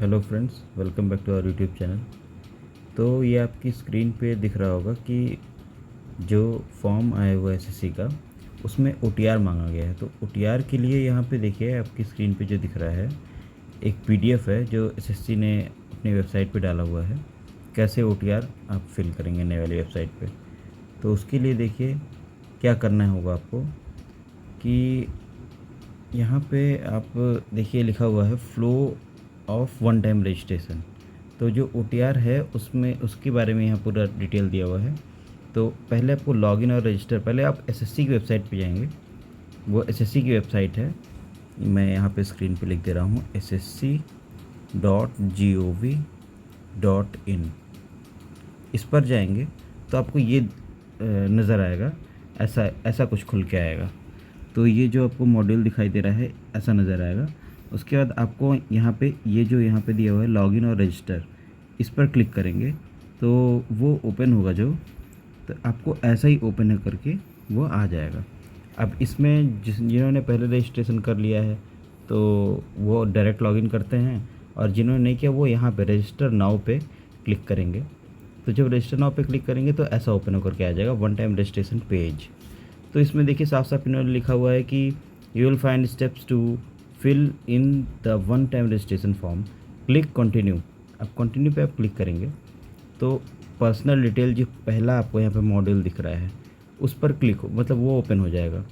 Hello friends, welcome back to our YouTube channel. तो ये आपकी स्क्रीन पे दिख रहा होगा कि जो फॉर्म आया हुआ है एसएससी का, उसमें ओटीआर मांगा गया है। तो ओटीआर के लिए यहाँ पे देखिए आपकी स्क्रीन पे जो दिख रहा है, एक पीडीएफ है जो एसएससी ने अपनी वेबसाइट पे डाला हुआ है। कैसे ओटीआर आप फिल करेंगे नए वाली वेबसाइट पे। तो उसके लिए देखिए क्या करना होगा आपको कि यहाँ पे आप देखिए लिखा हुआ है flow of one time registration. तो जो ओटीआर है उसमें उसके बारे में यहाँ पूरा डिटेल दिया हुआ है। तो पहले आपको लॉगिन और रजिस्टर, पहले आप एसएससी की वेबसाइट पे जाएंगे। वो एसएससी की वेबसाइट है, मैं यहाँ पे स्क्रीन पे लिख दे रहा हूँ ssc.gov.in। इस पर जाएंगे तो आपको ये नज़र आएगा, ऐसा ऐसा कुछ खुल के आएगा। तो ये जो आपको मॉड्यूल दिखाई दे रहा है ऐसा नज़र आएगा। उसके बाद आपको यहाँ पे ये जो यहाँ पे दिया हुआ है लॉगिन और रजिस्टर, इस पर क्लिक करेंगे तो वो ओपन होगा जो, तो आपको ऐसा ही ओपन है करके वो आ जाएगा। अब इसमें जिन्होंने पहले रजिस्ट्रेशन कर लिया है तो वो डायरेक्ट लॉगिन करते हैं, और जिन्होंने नहीं किया वो यहाँ पे रजिस्टर नाउ पे क्लिक करेंगे। तो जब रजिस्टर नाउ पे क्लिक करेंगे तो ऐसा ओपन होकर के आ जाएगा वन टाइम रजिस्ट्रेशन पेज। तो इसमें देखिए साफ साफ इन्होंने लिखा हुआ है कि you will find steps to fill in the one time registration form, click continue. अब कंटिन्यू पे आप क्लिक करेंगे तो पर्सनल डिटेल जो पहला आपको यहाँ पे मॉड्यूल दिख रहा है उस पर क्लिक हो, मतलब वो ओपन हो जाएगा।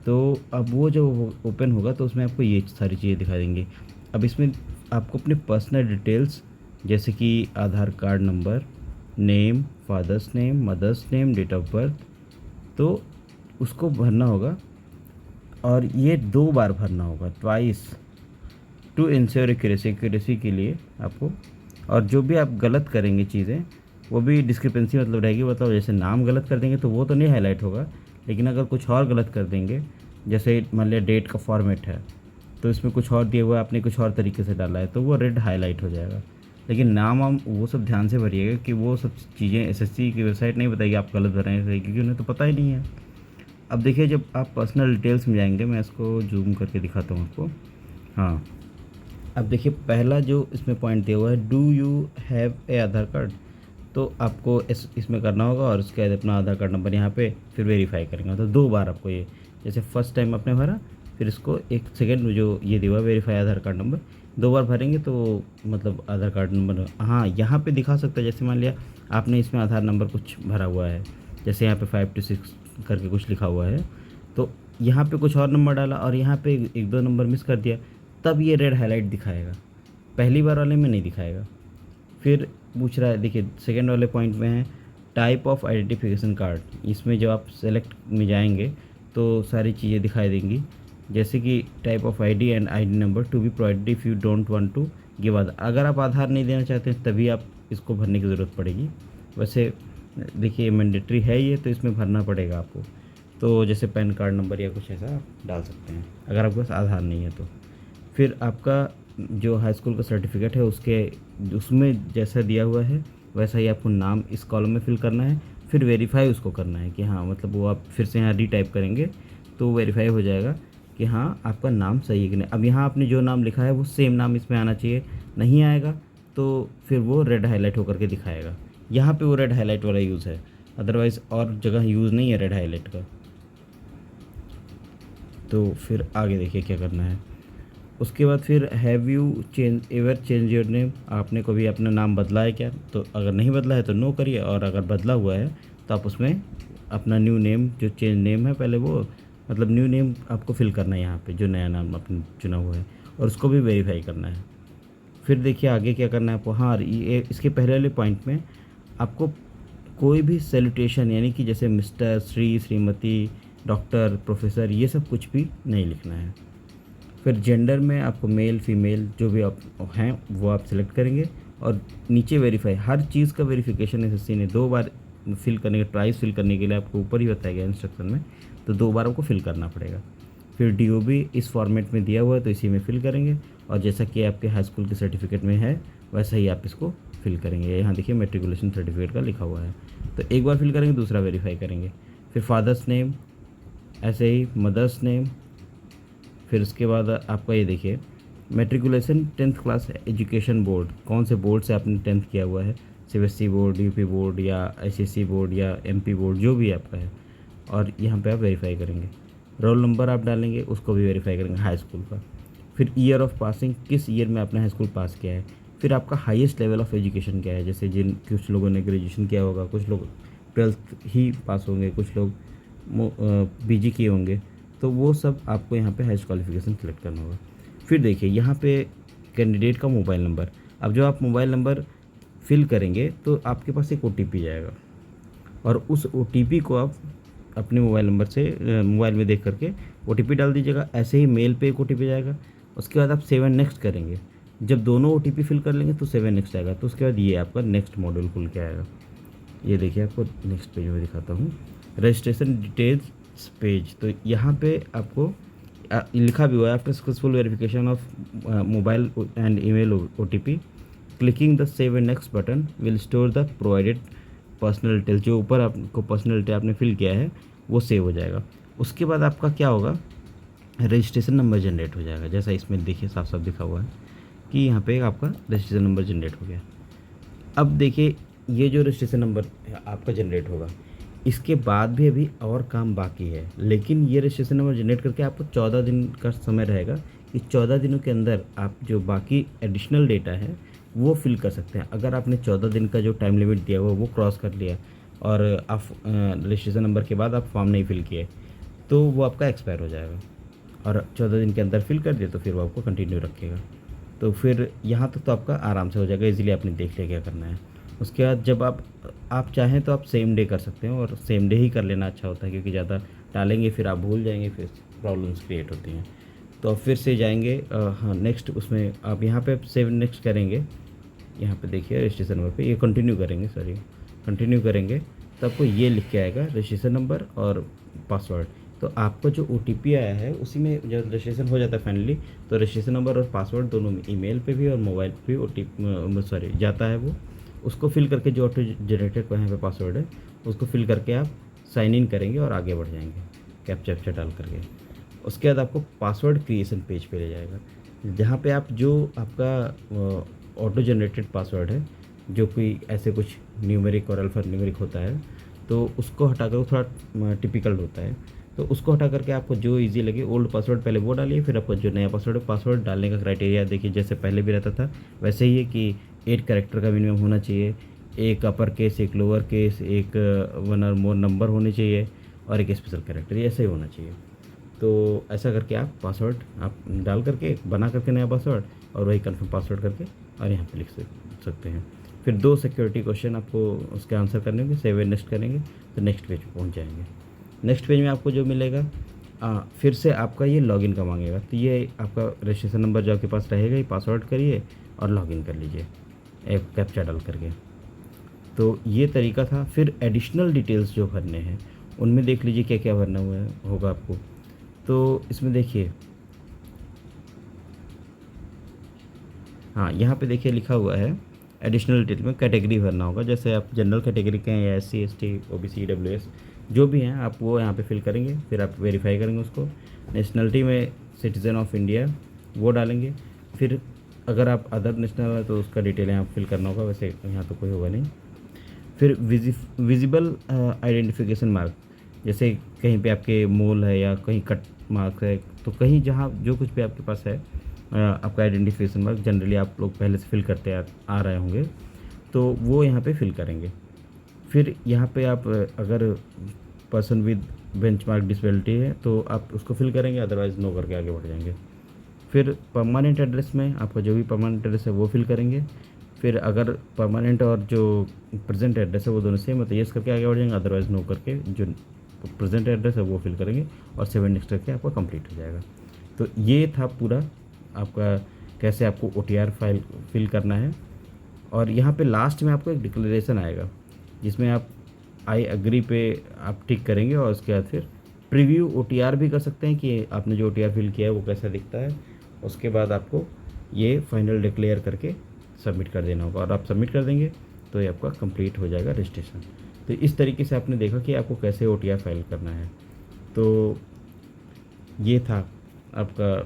तो अब वो जो ओपन होगा तो उसमें आपको ये सारी चीज़ें दिखा देंगी। अब इसमें आपको अपने पर्सनल डिटेल्स जैसे कि Aadhaar card number, name, father's name, mother's name, date of birth, तो उसको भरना होगा। और ये 2 बार भरना होगा, ट्वाइस, टू इंश्योर एक्यूरेसी के लिए आपको। और जो भी आप गलत करेंगे चीज़ें वो भी डिस्क्रिपेंसी मतलब रहेगी। मतलब जैसे नाम गलत कर देंगे तो वो तो नहीं हाईलाइट होगा, लेकिन अगर कुछ और गलत कर देंगे, जैसे मान लिया डेट का फॉर्मेट है तो इसमें कुछ और दिया हुआ है, आपने कुछ और तरीके से डाला है तो वो रेड हाईलाइट हो जाएगा। लेकिन नाम वाम वो सब ध्यान से भरिएगा कि वो सब चीज़ें एसएससी की वेबसाइट नहीं बताएगी आप गलत भर रहे हैं, क्योंकि उन्हें तो पता ही नहीं है। अब देखिए जब आप पर्सनल डिटेल्स में जाएंगे, मैं इसको जूम करके दिखाता हूँ आपको। हाँ, अब देखिए पहला जो इसमें पॉइंट दिया हुआ है, do you have a Aadhaar card, तो आपको इसमें करना होगा। और उसके बाद अपना आधार कार्ड नंबर यहाँ पे फिर वेरीफाई करेंगे। तो 2 बार आपको ये, जैसे फर्स्ट टाइम आपने भरा, फिर इसको एक सेकेंड जो ये दिया हुआ वेरीफाई आधार कार्ड नंबर, 2 बार भरेंगे तो मतलब आधार कार्ड नंबर, हाँ यहाँ पे दिखा सकता है। जैसे मान लिया आपने इसमें आधार नंबर कुछ भरा हुआ है, जैसे यहाँ पे 526 करके कुछ लिखा हुआ है, तो यहाँ पे कुछ और नंबर डाला और यहाँ पे 1-2 नंबर मिस कर दिया, तब ये रेड हाईलाइट दिखाएगा। पहली बार वाले में नहीं दिखाएगा। फिर पूछ रहा है, देखिए सेकेंड वाले पॉइंट में है टाइप ऑफ आइडेंटिफिकेशन कार्ड। इसमें जब आप सेलेक्ट में जाएंगे तो सारी चीज़ें दिखाई देंगी, जैसे कि type of ID and ID number to be provided if you don't want to give Aadhaar. अगर आप आधार नहीं देना चाहते हैं तभी आप इसको भरने की ज़रूरत पड़ेगी। वैसे देखिए मैंडेटरी है ये, तो इसमें भरना पड़ेगा आपको। तो जैसे पैन कार्ड नंबर या कुछ ऐसा आप डाल सकते हैं अगर आपके पास आधार नहीं है तो। फिर आपका जो हाई स्कूल का सर्टिफिकेट है उसमें जैसा दिया हुआ है वैसा ही आपको नाम इस कॉलम में फिल करना है। फिर वेरीफाई उसको करना है कि हाँ, मतलब वो आप फिर से यहाँ रीटाइप करेंगे तो वेरीफाई हो जाएगा कि हाँ आपका नाम सही है कि नहीं। अब यहाँ आपने जो नाम लिखा है वो सेम नाम इसमें आना चाहिए, नहीं आएगा तो फिर वो रेड हाईलाइट होकर के दिखाएगा। यहाँ पे वो रेड हाईलाइट वाला यूज़ है, अदरवाइज़ और जगह यूज़ नहीं है रेड हाईलाइट का। तो फिर आगे देखिए क्या करना है। उसके बाद फिर have you change your name, आपने कभी अपना नाम बदला है क्या, तो अगर नहीं बदला है तो नो करिए, और अगर बदला हुआ है तो आप उसमें अपना न्यू नेम जो चेंज नेम है पहले वो, मतलब न्यू नेम आपको फिल करना है यहाँ पे जो नया नाम आपने चुना हुआ है, और उसको भी वेरीफाई करना है। फिर देखिए आगे क्या करना है आपको। हाँ, ये इसके पहले वाले पॉइंट में आपको कोई भी सैल्यूटेशन यानी कि जैसे mister, Shri, Shrimati, doctor, professor, ये सब कुछ भी नहीं लिखना है। फिर जेंडर में आपको मेल, फीमेल जो भी आप हैं वो आप सिलेक्ट करेंगे, और नीचे वेरीफाई, हर चीज़ का वेरिफिकेशन एसएससी ने 2 बार फिल करने के, ट्वाइस फिल करने के लिए आपको ऊपर ही बताया गया इंस्ट्रक्शन में, तो 2 बार आपको फिल करना पड़ेगा। फिर डीओबी इस फॉर्मेट में दिया हुआ है तो इसी में फिल करेंगे, और जैसा कि आपके हाई स्कूल के सर्टिफिकेट में है वैसा ही आप इसको फिल करेंगे। यहाँ देखिए मेट्रिकुलेशन सर्टिफिकेट का लिखा हुआ है, तो एक बार फिल करेंगे, दूसरा वेरीफाई करेंगे। फिर फादर्स नेम, ऐसे ही मदर्स नेम। फिर उसके बाद आपका ये देखिए matriculation 10th class education board, कौन से बोर्ड से आपने 10th किया हुआ है, सीबीएसई बोर्ड, यूपी बोर्ड या आईसीएसई बोर्ड या एमपी बोर्ड, जो भी आपका है। और यहाँ पे आप वेरीफाई करेंगे। रोल नंबर आप डालेंगे, उसको भी वेरीफाई करेंगे हाई स्कूल का। फिर ईयर ऑफ पासिंग, किस ईयर में आपने हाई स्कूल पास किया है। फिर आपका हाईएस्ट लेवल ऑफ एजुकेशन क्या है, जैसे कुछ लोगों ने ग्रेजुएशन किया होगा, कुछ लोग 12th ही पास होंगे, कुछ लोग पीजी किए होंगे, तो वो सब आपको यहाँ पे हाईएस्ट क्वालिफिकेशन सेलेक्ट करना होगा। फिर देखिए यहाँ पे कैंडिडेट का मोबाइल नंबर। अब जो आप मोबाइल नंबर फिल करेंगे तो आपके पास एक ओटीपी जाएगा, और उस ओटीपी को आप अपने मोबाइल नंबर से मोबाइल में देख करके ओटीपी डाल दीजिएगा। ऐसे ही मेल पे एक ओटीपी जाएगा। उसके बाद आप 7 नेक्स्ट करेंगे। जब दोनों ओटीपी फिल कर लेंगे तो 7 नेक्स्ट आएगा। तो उसके बाद ये आपका नेक्स्ट मॉड्यूल खुल के आएगा। ये देखिए आपको नेक्स्ट पेज में दिखाता हूँ, रजिस्ट्रेशन डिटेल्स पेज। तो यहाँ पे आपको लिखा भी हुआ है, after successful verification of mobile and email OTP clicking the save and next button will store the provided personal detail. जो ऊपर आपको पर्सनल डिटेल आपने फिल किया है वो सेव हो जाएगा। उसके बाद आपका क्या होगा, रजिस्ट्रेशन नंबर जनरेट हो जाएगा। जैसा इसमें देखिए साफ साफ दिखा हुआ है कि यहाँ पे आपका रजिस्ट्रेशन नंबर जनरेट हो गया। अब देखिए ये जो रजिस्ट्रेशन नंबर आपका जनरेट होगा, इसके बाद भी अभी और काम बाकी है, लेकिन ये रजिस्ट्रेशन नंबर जनरेट करके आपको 14 दिन का समय रहेगा। इस 14 दिनों के अंदर आप जो बाकी एडिशनल डेटा है वो फिल कर सकते हैं। अगर आपने 14 दिन का जो टाइम लिमिट दिया हुआ वो क्रॉस कर लिया और आप रजिस्ट्रेशन नंबर के बाद आप फॉर्म नहीं फिल किए तो वो आपका एक्सपायर हो जाएगा, और 14 दिन के अंदर फिल कर दिए तो फिर वो आपको कंटिन्यू रखेगा। तो फिर यहाँ तक तो आपका आराम से हो जाएगा, इजीली आपने देख लिया क्या करना है। उसके बाद जब आप चाहें तो आप सेम डे कर सकते हैं, और सेम डे ही कर लेना अच्छा होता है, क्योंकि ज़्यादा टालेंगे फिर आप भूल जाएंगे, फिर प्रॉब्लम्स क्रिएट होती हैं। तो आप फिर से जाएंगे हाँ नेक्स्ट, उसमें आप यहाँ पे सेव नेक्स्ट करेंगे। यहाँ पे देखिए रजिस्ट्रेशन नंबर पे ये कंटिन्यू करेंगे तो आपको ये लिख के आएगा रजिस्ट्रेशन नंबर और पासवर्ड। तो आपको जो ओटीपी आया है उसी में जब रजिस्ट्रेशन हो जाता है फाइनली, तो रजिस्ट्रेशन नंबर और पासवर्ड दोनों में ईमेल पे भी और मोबाइल पे भी ओटीपी जाता है। वो उसको फिल करके जो ऑटो जनरेटेड यहाँ पे पासवर्ड है उसको फिल करके आप साइन इन करेंगे और आगे बढ़ जाएंगे कैप्चा डाल करके। उसके बाद आपको पासवर्ड क्रिएशन पेज पे ले जाएगा, जहाँ पे आप जो आपका ऑटो जनरेटेड पासवर्ड है, जो कोई ऐसे कुछ न्यूमेरिक और अल्फा न्यूमेरिक होता है, तो उसको हटाकर वो थोड़ा टिपिकल होता है, तो उसको हटा करके आपको जो इजी लगे ओल्ड पासवर्ड पहले वो डालिए। फिर आपको जो नया पासवर्ड है, पासवर्ड डालने का क्राइटेरिया देखिए जैसे पहले भी रहता था वैसे ही है कि 8 कैरेक्टर का मिनिमम होना चाहिए, एक अपर केस, एक लोअर केस, एक 1 और मोर नंबर होने चाहिए और एक स्पेशल कैरेक्टर, ये ऐसे ही होना चाहिए। तो ऐसा करके आप पासवर्ड आप डाल करके बना करके नया पासवर्ड और वही कन्फर्म पासवर्ड करके और यहाँ पे लिख सकते हैं। फिर 2 सिक्योरिटी क्वेश्चन आपको उसके आंसर करने होंगे, सेव नेक्स्ट करेंगे तो नेक्स्ट पेज पे पहुँच जाएंगे। नेक्स्ट पेज में आपको जो मिलेगा फिर से आपका ये लॉगिन का मांगेगा, तो ये आपका रजिस्ट्रेशन नंबर जो आपके पास रहेगा, ये पासवर्ड करिए और लॉगिन कर लीजिए एक कैप्चा डाल करके। तो ये तरीका था। फिर एडिशनल डिटेल्स जो भरने हैं उनमें देख लीजिए क्या क्या भरना हुआ होगा आपको। तो इसमें देखिए हाँ यहाँ पे देखिए लिखा हुआ है एडिशनल डिटेल में कैटेगरी भरना होगा। जैसे आप जनरल कैटेगरी के हैं या SC ST OBC EWS जो भी हैं आप वो यहाँ पे फिल करेंगे। फिर आप वेरीफाई करेंगे उसको। नेशनलिटी में सिटीज़न ऑफ इंडिया वो डालेंगे। फिर अगर आप अदर नेशनल है तो उसका डिटेल यहाँ फिल करना होगा, वैसे यहाँ तो कोई होगा नहीं। फिर विजिबल आइडेंटिफिकेशन मार्क, जैसे कहीं पे आपके मोल है या कहीं कट मार्क है, तो कहीं जहाँ जो कुछ भी आपके पास है आपका आइडेंटिफिकेशन मार्क, जनरली आप लोग पहले से फिल करते आ रहे होंगे, तो वो यहाँ पे फिल करेंगे। फिर यहाँ पे आप अगर पर्सन विद बेंचमार्क डिसेबिलिटी है तो आप उसको फिल करेंगे, अदरवाइज़ नो करके आगे बढ़ जाएंगे। फिर परमानेंट एड्रेस में आपका जो भी परमानेंट एड्रेस है वो फिल करेंगे। फिर अगर परमानेंट और जो प्रेजेंट एड्रेस है वो दोनों सेम है तो येस करके आगे बढ़ जाएंगे, अदरवाइज़ नो करके जो प्रेजेंट एड्रेस है वो फिल करेंगे और 7 नेक्स्ट करके आपका कंप्लीट हो जाएगा। तो ये था पूरा आपका कैसे आपको OTR फाइल फिल करना है। और यहाँ पे लास्ट में आपको एक डिक्लेरेशन आएगा जिसमें आप आई एग्री पे आप टिक करेंगे और उसके बाद फिर प्रीव्यू OTR भी कर सकते हैं कि आपने जो OTR फिल किया है वो कैसा दिखता है। उसके बाद आपको ये फाइनल डिक्लेयर करके सबमिट कर देना होगा और आप सबमिट कर देंगे तो ये आपका कंप्लीट हो जाएगा रजिस्ट्रेशन। तो इस तरीके से आपने देखा कि आपको कैसे OTR फाइल करना है। तो ये था आपका